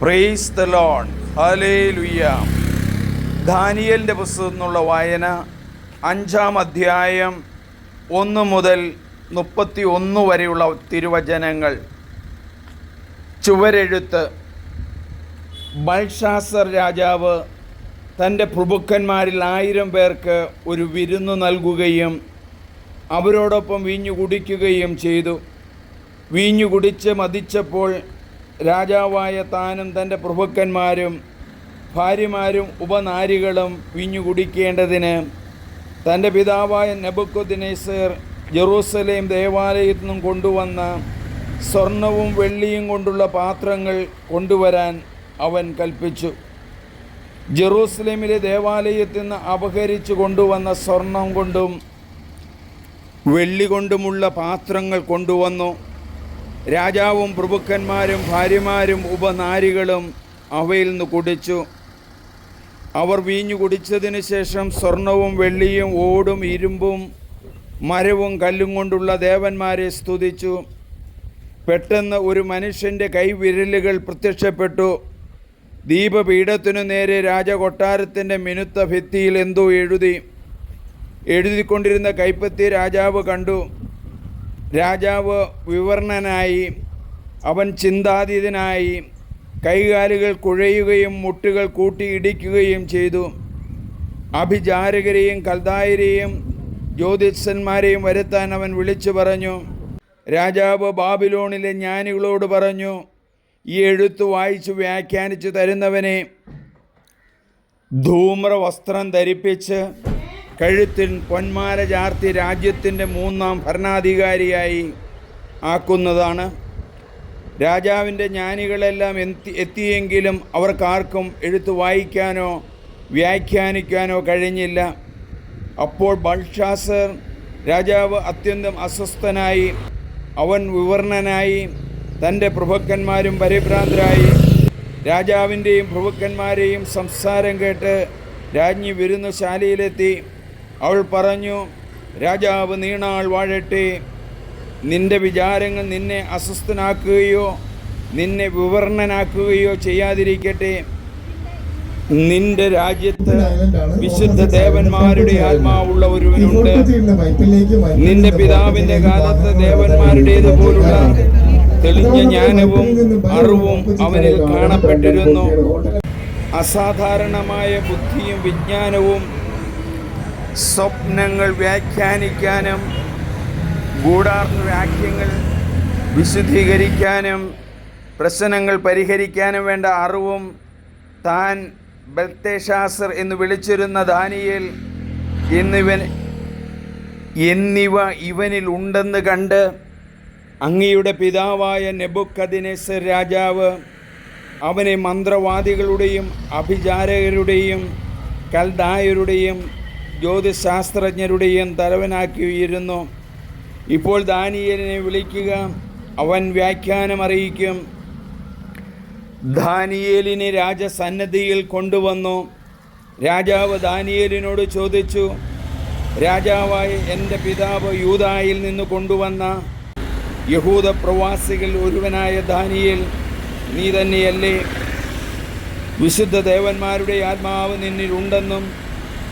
Praise the Lord. Hallelujah. ദാനിയേലിൻ്റെ പുസ്തകത്തിൽ നിന്നുള്ള വായന 5-ാം അധ്യായം 1 മുതൽ 31 വരെയുള്ള തിരുവചനങ്ങൾ. ചുവരെഴുത്ത്. ബൽഷാസർ രാജാവ് തൻ്റെ പ്രഭുക്കന്മാരിൽ 1000 പേർക്ക് ഒരു വിരുന്നു നൽകുകയും അവരോടൊപ്പം വീഞ്ഞു കുടിക്കുകയും ചെയ്തു. വീഞ്ഞു കുടിച്ച് മതിച്ചപ്പോൾ രാജാവായ താനും തൻ്റെ പ്രഭുക്കന്മാരും ഭാര്യമാരും ഉപനാരികളും വീഞ്ഞു കുടിക്കേണ്ടതിന് തൻ്റെ പിതാവായ നെബൂഖദ്നേസർ ജെറൂസലേം ദേവാലയത്തിൽ നിന്നും കൊണ്ടുവന്ന സ്വർണവും വെള്ളിയും കൊണ്ടുള്ള പാത്രങ്ങൾ കൊണ്ടുവരാൻ അവൻ കൽപ്പിച്ചു. ജെറൂസലേമിലെ ദേവാലയത്തിൽ നിന്ന് അപഹരിച്ചു കൊണ്ടുവന്ന സ്വർണം കൊണ്ടും വെള്ളി കൊണ്ടുമുള്ള പാത്രങ്ങൾ കൊണ്ടുവന്നു. രാജാവും പ്രഭുക്കന്മാരും ഭാര്യമാരും ഉപനാരികളും അവയിൽ നിന്ന് കുടിച്ചു. അവർ വീഞ്ഞു കുടിച്ചതിന് ശേഷം സ്വർണവും വെള്ളിയും ഓടും ഇരുമ്പും മരവും കല്ലും കൊണ്ടുള്ള ദേവന്മാരെ സ്തുതിച്ചു. പെട്ടെന്ന് ഒരു മനുഷ്യൻ്റെ കൈവിരലുകൾ പ്രത്യക്ഷപ്പെട്ടു. ദീപപീഠത്തിനു നേരെ രാജകൊട്ടാരത്തിൻ്റെ മിനുത്ത ഭിത്തിയിൽ എന്തോ എഴുതിക്കൊണ്ടിരുന്ന കൈപ്പത്തി രാജാവ് കണ്ടു. രാജാവ് വിവരണനായി. അവൻ ചിന്താതീതനായി. കൈകാലുകൾ കുഴയുകയും മുട്ടുകൾ കൂട്ടി ഇടിക്കുകയും ചെയ്തു. അഭിചാരകരെയും കൽദായരെയും ജ്യോതിഷന്മാരെയും വരുത്താൻ അവൻ വിളിച്ചു പറഞ്ഞു. രാജാവ് ബാബിലോണിലെ ജ്ഞാനികളോട് പറഞ്ഞു, ഈ എഴുത്ത് വായിച്ച് വ്യാഖ്യാനിച്ചു തരുന്നവനെ ധൂമ്രവസ്ത്രം ധരിപ്പിച്ച് കഴുത്തിൽ പൊന്മാല ചാർത്തി രാജ്യത്തിൻ്റെ 3-ാം ഭരണാധികാരിയായി ആക്കുന്നതാണ്. രാജാവിൻ്റെ ജ്ഞാനികളെല്ലാം എത്തിയെങ്കിലും അവർക്കാർക്കും എഴുത്ത് വായിക്കാനോ വ്യാഖ്യാനിക്കാനോ കഴിഞ്ഞില്ല. അപ്പോൾ ബൽഷാസർ രാജാവ് അത്യന്തം അസ്വസ്ഥനായി. അവൻ വിവരണനായി. തൻ്റെ പ്രഭുക്കന്മാരും പരിഭ്രാന്തരായി. രാജാവിൻ്റെയും പ്രഭുക്കന്മാരെയും സംസാരം കേട്ട് രാജ്ഞി വിരുന്നുശാലയിലെത്തി. അവൾ പറഞ്ഞു, രാജാവ് നീണാൾ വാഴട്ടെ. നിന്റെ വിചാരങ്ങൾ നിന്നെ അസ്വസ്ഥനാക്കുകയോ നിന്നെ വിവരണനാക്കുകയോ ചെയ്യാതിരിക്കട്ടെ. നിന്റെ രാജ്യത്ത് വിശുദ്ധ ദേവന്മാരുടെ ആത്മാവുള്ള ഒരുവനുണ്ട്. നിന്റെ പിതാവിൻ്റെ കാലത്ത് ദേവന്മാരുടേതുപോലുള്ള തെളിഞ്ഞ ജ്ഞാനവും അറിവും അവനിൽ കാണപ്പെട്ടിരുന്നു. അസാധാരണമായ ബുദ്ധിയും വിജ്ഞാനവും സ്വപ്നങ്ങൾ വ്യാഖ്യാനിക്കാനും ഗൂഢാർത്ഥവാക്യങ്ങൾ വിശദീകരിക്കാനും പ്രശ്നങ്ങൾ പരിഹരിക്കാനും വേണ്ട അറിവും താൻ ബെൽത്ശാസർ എന്ന് വിളിച്ചിരുന്ന ദാനിയേൽ എന്നിവ ഇവനിൽ ഉണ്ടെന്ന് കണ്ട് അങ്ങയുടെ പിതാവായ നെബൂഖദ്നേസർ രാജാവ് അവനെ മന്ത്രവാദികളുടെയും അഭിചാരകരുടെയും കൽദായരുടെയും ജ്യോതിശാസ്ത്രജ്ഞരുടെയും തലവനാക്കിയിരുന്നു. ഇപ്പോൾ ദാനിയേലിനെ വിളിക്കുക, അവൻ വ്യാഖ്യാനം അറിയിക്കും. ദാനിയേലിനെ രാജസന്നിധിയിൽ കൊണ്ടുവന്നു. രാജാവ് ദാനിയേലിനോട് ചോദിച്ചു, രാജാവായ എൻ്റെ പിതാവ് യൂദായിൽ നിന്ന് കൊണ്ടുവന്ന യഹൂദ പ്രവാസികൾ ഒരുവനായ ദാനിയേൽ നീ തന്നെയല്ലേ? വിശുദ്ധ ദേവന്മാരുടെ ആത്മാവ് നിന്നിലുണ്ടെന്നും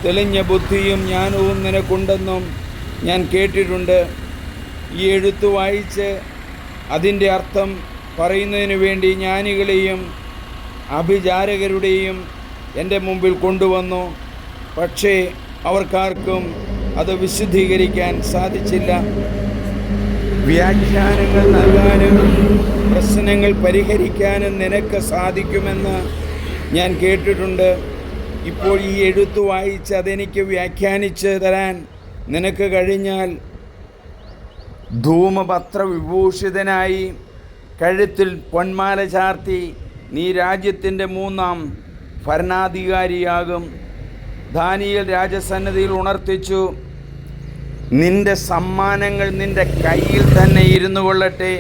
തെളിഞ്ഞ ബുദ്ധിയും ജ്ഞാനവും നിനക്കുണ്ടെന്നും ഞാൻ കേട്ടിട്ടുണ്ട്. ഈ എഴുത്ത് വായിച്ച് അതിൻ്റെ അർത്ഥം പറയുന്നതിനു വേണ്ടി ജ്ഞാനികളെയും അഭിചാരകരുടെയും എൻ്റെ മുമ്പിൽ കൊണ്ടുവന്നു. പക്ഷേ അവർക്കാർക്കും അത് വിശദീകരിക്കാൻ സാധിച്ചില്ല. വ്യാഖ്യാനങ്ങൾ നൽകാനും പ്രശ്നങ്ങൾ പരിഹരിക്കാനും നിനക്ക് സാധിക്കുമെന്ന് ഞാൻ കേട്ടിട്ടുണ്ട്. ഇപ്പോൾ ഈ എഴുത്ത് വായിച്ച് അതെനിക്ക് വ്യാഖ്യാനിച്ച് തരാൻ നിനക്ക് കഴിഞ്ഞാൽ ധൂമപത്ര വിഭൂഷിതനായി കഴുത്തിൽ പൊന്മാല ചാർത്തി നീ രാജ്യത്തിൻ്റെ 3-ാം ഭരണാധികാരിയാകും. ദാനിയേൽ രാജസന്നിധിയിൽ ഉണർത്തിച്ചു, നിന്റെ സമ്മാനങ്ങൾ നിന്റെ കയ്യിൽ തന്നെ ഇരുന്നു കൊള്ളട്ടെ.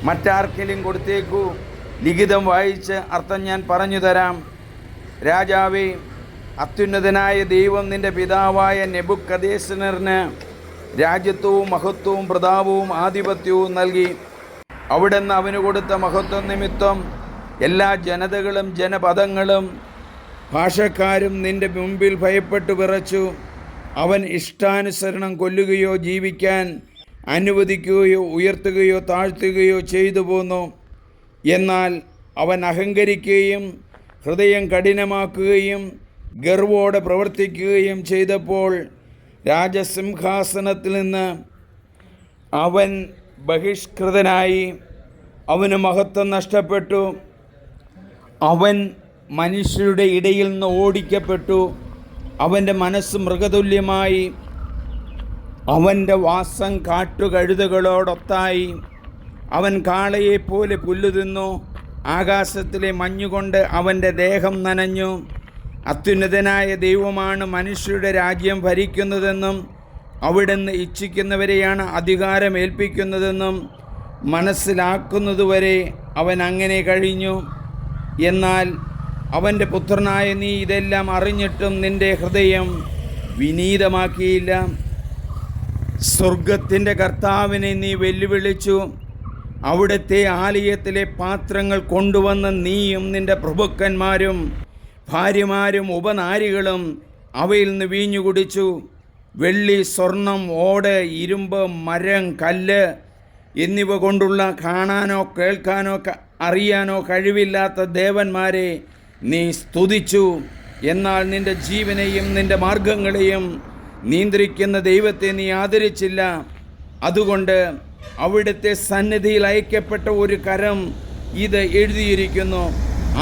മറ്റാർക്കെങ്കിലും കൊടുത്തേക്കൂ. ലിഖിതം വായിച്ച് അർത്ഥം ഞാൻ പറഞ്ഞു തരാം. രാജാവേ, അത്യുന്നതനായ ദൈവം നിന്റെ പിതാവായ നെബൂഖദ്നേസറിന് രാജ്യത്വവും മഹത്വവും പ്രതാപവും ആധിപത്യവും നൽകി. അവിടുന്ന് അവന് കൊടുത്ത മഹത്വം നിമിത്തം എല്ലാ ജനതകളും ജനപദങ്ങളും ഭാഷക്കാരും നിന്റെ മുമ്പിൽ ഭയപ്പെട്ടു വിറച്ചു. അവൻ ഇഷ്ടാനുസരണം കൊല്ലുകയോ ജീവിക്കാൻ അനുവദിക്കുകയോ ഉയർത്തുകയോ താഴ്ത്തുകയോ ചെയ്തു പോന്നു. എന്നാൽ അവൻ അഹങ്കരിക്കുകയും ഹൃദയം കഠിനമാക്കുകയും ഗർവോടെ പ്രവർത്തിക്കുകയും ചെയ്തപ്പോൾ രാജസിംഹാസനത്തിൽ നിന്ന് അവൻ ബഹിഷ്കൃതനായി. അവന് മഹത്വം നഷ്ടപ്പെട്ടു. അവൻ മനുഷ്യരുടെ ഇടയിൽ നിന്ന് ഓടിക്കപ്പെട്ടു. അവൻ്റെ മനസ്സ് മൃഗതുല്യമായി. അവൻ്റെ വാസം കാട്ടുകഴുതകളോടൊത്തായി. അവൻ കാളയെപ്പോലെ പുല്ല് തിന്നു. ആകാശത്തിലെ മഞ്ഞുകൊണ്ട് അവൻ്റെ ദേഹം നനഞ്ഞു. അത്യുന്നതനായ ദൈവമാണ് മനുഷ്യരുടെ രാജ്യം ഭരിക്കുന്നതെന്നും അവിടുന്ന് ഇച്ഛിക്കുന്നവരെയാണ് അധികാരമേൽപ്പിക്കുന്നതെന്നും മനസ്സിലാക്കുന്നതുവരെ അവൻ അങ്ങനെ കഴിഞ്ഞു. എന്നാൽ അവൻ്റെ പുത്രനായ നീ ഇതെല്ലാം അറിഞ്ഞിട്ടും നിൻ്റെ ഹൃദയം വിനീതമാക്കിയില്ല. സ്വർഗത്തിൻ്റെ കർത്താവിനെ നീ വെല്ലുവിളിച്ചു. അവിടുത്തെ ആലയത്തിലെ പാത്രങ്ങൾ കൊണ്ടുവന്ന നീയും നിൻ്റെ പ്രഭുക്കന്മാരും ഭാര്യമാരും ഉപനാരികളും അവയിൽ നിന്ന് വീഞ്ഞു കുടിച്ചു. വെള്ളി, സ്വർണം, ഓട്, ഇരുമ്പ്, മരം, കല്ല് എന്നിവ കൊണ്ടുള്ള കാണാനോ കേൾക്കാനോ അറിയാനോ കഴിവില്ലാത്ത ദേവന്മാരെ നീ സ്തുതിച്ചു. എന്നാൽ നിൻ്റെ ജീവനെയും നിൻ്റെ മാർഗങ്ങളെയും നിയന്ത്രിക്കുന്ന ദൈവത്തെ നീ ആദരിച്ചില്ല. അതുകൊണ്ട് അവിടുത്തെ സന്നിധിയിൽ അയക്കപ്പെട്ട ഒരു കരം ഇത് എഴുതിയിരിക്കുന്നു.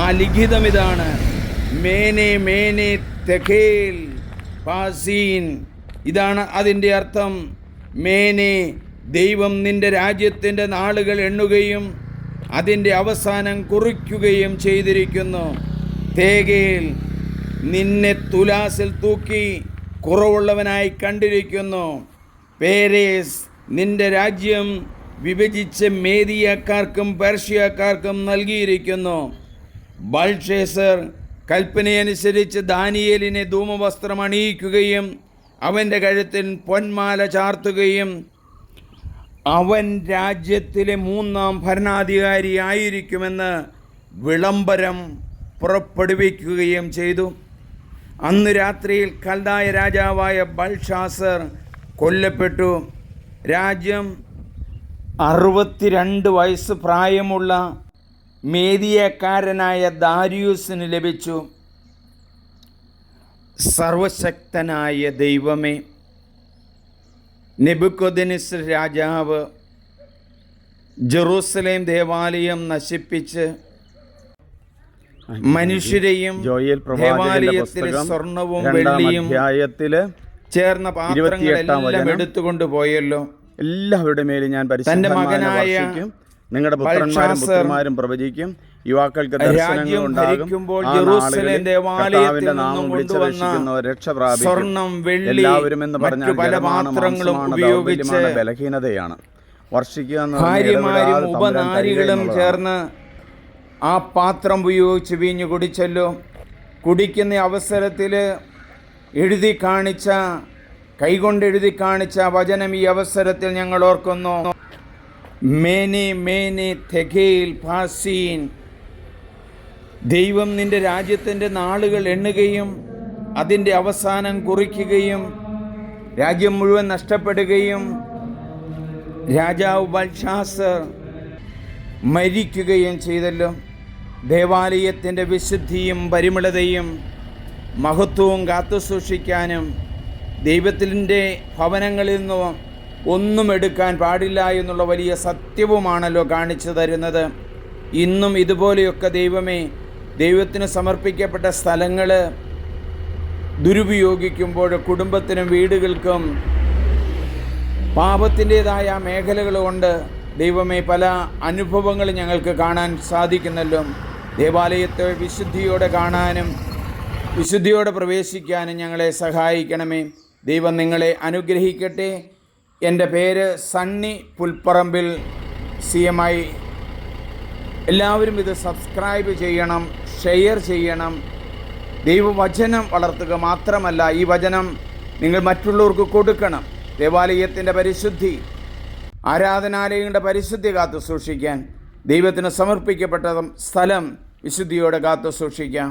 ആ ലിഖിതം ഇതാണ്: മേനെ മേനെ തെഖേൽ പാസീൻ. ഇതാണ് അതിൻ്റെ അർത്ഥം. മേനെ, ദൈവം നിൻ്റെ രാജ്യത്തിൻ്റെ നാളുകൾ എണ്ണുകയും അതിൻ്റെ അവസാനം കുറിക്കുകയും ചെയ്തിരിക്കുന്നു. തേകേൽ, നിന്നെ തുലാസിൽ തൂക്കി കുറവുള്ളവനായി കണ്ടിരിക്കുന്നു. പേരേസ്, നിൻ്റെ രാജ്യം വിഭജിച്ച് മേദിയക്കാർക്കും പേർഷ്യക്കാർക്കും നൽകിയിരിക്കുന്നു. ബൽഷേസർ കൽപ്പനയനുസരിച്ച് ദാനിയേലിനെ ധൂമവസ്ത്രം അണിയിക്കുകയും അവൻ്റെ കഴുത്തിൽ പൊന്മാല ചാർത്തുകയും അവൻ രാജ്യത്തിലെ 3-ാം ഭരണാധികാരി ആയിരിക്കുമെന്ന് വിളംബരം പുറപ്പെടുവിക്കുകയും ചെയ്തു. അന്ന് രാത്രിയിൽ കൽദായ രാജാവായ ബൽഷാസർ കൊല്ലപ്പെട്ടു. രാജ്യം 62 വയസ്സ് പ്രായമുള്ള മേദിയക്കാരനായ ദാരിയൂസിന് ലഭിച്ചു. സർവശക്തനായ ദൈവമേ, നെബൂഖദ്നേസർ രാജാവ് ജെറൂസലേം ദേവാലയം നശിപ്പിച്ച് മനുഷ്യരെയും ദേവാലയത്തിലെ സ്വർണവും വെള്ളിയും ചേർന്ന പാത്രങ്ങളെല്ലാം എടുത്തുകൊണ്ട് പോയല്ലോ. എല്ലാവരുടെ മേലും ഞാൻ തന്റെ മകനായ നിങ്ങളുടെ പുത്രന്മാരും പുത്രിമാരും പ്രവചിക്കും. യുവാക്കൾക്ക് ദർശനങ്ങൾ ഉണ്ടാകും. ജെറൂസലേം ദേവാലയത്തിൽ നിന്നും കൊണ്ടുവന്ന രക്ഷ പ്രാപിക്കും. സ്വർണം, വെള്ളി, എല്ലാവരും എന്ന് പറഞ്ഞാൽ പല പാത്രങ്ങളും ഉപയോഗിച്ച് ബലഹീനതയാണ്. വർഷിക്കുക. ഭാര്യമാരും ഉപനാരികളും ചേർന്ന് ആ പാത്രം ഉപയോഗിച്ച് വീഞ്ഞു കുടിച്ചല്ലോ. കുടിക്കുന്ന അവസരത്തിൽ കൈകൊണ്ട് എഴുതി കാണിച്ച വചനം ഈ അവസരത്തിൽ ഞങ്ങൾ ഓർക്കുന്നു. മേനെ മേനെ തെഖേൽ പാസീൻ. ദൈവം നിന്റെ രാജ്യത്തിൻ്റെ നാളുകൾ എണ്ണുകയും അതിൻ്റെ അവസാനം കുറിക്കുകയും രാജ്യം മുഴുവൻ നഷ്ടപ്പെടുകയും രാജാവ് ബൽഷാസർ മരിക്കുകയും ചെയ്തല്ലോ. ദേവാലയത്തിൻ്റെ വിശുദ്ധിയും പരിമളതയും മഹത്വവും കാത്തുസൂക്ഷിക്കാനും ദൈവത്തിൻ്റെ ഭവനങ്ങളിൽ നിന്ന് ഒന്നും എടുക്കാൻ പാടില്ല എന്നുള്ള വലിയ സത്യവുമാണല്ലോ കാണിച്ചു തരുന്നത്. ഇന്നും ഇതുപോലെയൊക്കെ ദൈവമേ, ദൈവത്തിന് സമർപ്പിക്കപ്പെട്ട സ്ഥലങ്ങൾ ദുരുപയോഗിക്കുമ്പോൾ കുടുംബത്തിനും വീടുകൾക്കും പാപത്തിൻ്റേതായ മേഖലകളുണ്ട് ദൈവമേ പല അനുഭവങ്ങൾ ഞങ്ങൾക്ക് കാണാൻ സാധിക്കുന്നല്ലോ. ദേവാലയത്തെ വിശുദ്ധിയോടെ കാണാനും വിശുദ്ധിയോടെ പ്രവേശിക്കാനും ഞങ്ങളെ സഹായിക്കണമേ. ദൈവം നിങ്ങളെ അനുഗ്രഹിക്കട്ടെ. എൻ്റെ പേര് സണ്ണി പുൽപ്പറമ്പിൽ CMI. എല്ലാവരും ഇത് സബ്സ്ക്രൈബ് ചെയ്യണം, ഷെയർ ചെയ്യണം. ദൈവവചനം വളർത്തുക മാത്രമല്ല, ഈ വചനം നിങ്ങൾ മറ്റുള്ളവർക്ക് കൊടുക്കണം. ദേവാലയത്തിൻ്റെ പരിശുദ്ധി, ആരാധനാലയങ്ങളുടെ പരിശുദ്ധി കാത്തു സൂക്ഷിക്കാൻ ദൈവത്തിന് സമർപ്പിക്കപ്പെട്ട സ്ഥലം വിശുദ്ധിയോടെ കാത്തു സൂക്ഷിക്കാം.